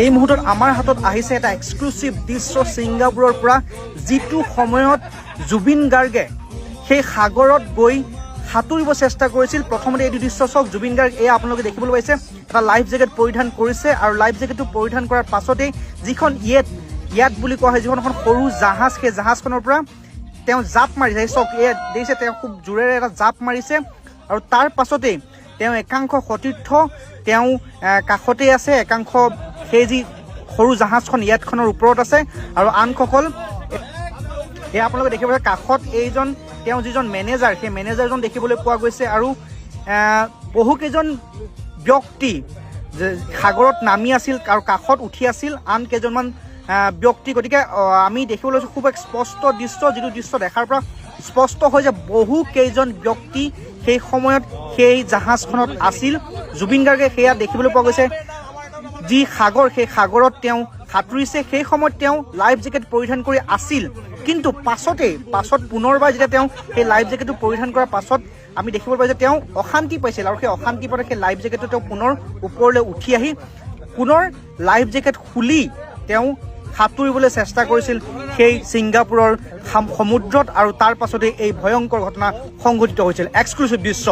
এই মুহূৰ্তত আমাৰ হাতত আহিছে এটা এক্সক্লুচিভ দৃশ্য ছিংগাপুৰৰ পৰা, যিটো সময়ত জুবিন গাৰ্গে সেই সাগৰত গৈ সাঁতুৰিব চেষ্টা কৰিছিল। প্ৰথমতে এইটো দৃশ্য চাওক, জুবিন গাৰ্গ এয়া আপোনালোকে দেখিবলৈ পাইছে এটা লাইফ জেকেট পৰিধান কৰিছে, আৰু লাইফ জেকেটটো পৰিধান কৰাৰ পাছতেই যিখন ইয়াত বুলি কোৱা হয়, যিখন এখন সৰু জাহাজ, সেই জাহাজখনৰ পৰা তেওঁ জাপ মাৰিছে। চাওক এয়া দেখিছে, তেওঁ খুব জোৰেৰে এটা জাপ মাৰিছে, আৰু তাৰ পাছতেই তেওঁ একাংশ সতীৰ্থ তেওঁ কাষতে আছে, একাংশ সেই যি সৰু জাহাজখন ইয়াতখনৰ ওপৰত আছে, আৰু আনসকল এয়া আপোনালোকে দেখিব পাৰে কাষত এইজন তেওঁ যিজন মেনেজাৰ, সেই মেনেজাৰজন দেখিবলৈ পোৱা গৈছে, আৰু বহুকেইজন ব্যক্তি সাগৰত নামি আছিল আৰু কাষত উঠি আছিল আন কেইজনমান ব্যক্তি। গতিকে আমি দেখিবলৈ লৈছোঁ খুব এক স্পষ্ট দৃশ্য, যিটো দৃশ্য দেখাৰ পৰা স্পষ্ট হয় যে বহু কেইজন ব্যক্তি সেই সময়ত সেই জাহাজখনত আছিল। জুবিন গাৰ্গে সেয়া দেখিবলৈ পোৱা গৈছে, যি সাগৰ, সেই সাগৰত তেওঁ সাঁতুৰিছে। সেই সময়ত তেওঁ লাইফ জেকেট পৰিধান কৰি আছিল, কিন্তু পাছত পুনৰবাৰ যেতিয়া তেওঁ সেই লাইফ জেকেটটো পৰিধান কৰাৰ পাছত আমি দেখিবলৈ পাইছোঁ যে তেওঁ অশান্তি পাইছিল, আৰু সেই অশান্তি পাতে সেই লাইফ জেকেটটো তেওঁ পুনৰ ওপৰলৈ উঠি আহি পুনৰ লাইফ জেকেট খুলি তেওঁ সাঁতুৰিবলৈ চেষ্টা কৰিছিল সেই ছিংগাপুৰৰ সমুদ্ৰত, আৰু তাৰ পাছতে এই ভয়ংকৰ ঘটনা সংঘটিত হৈছিল। এক্সক্লুচিভ দৃশ্য।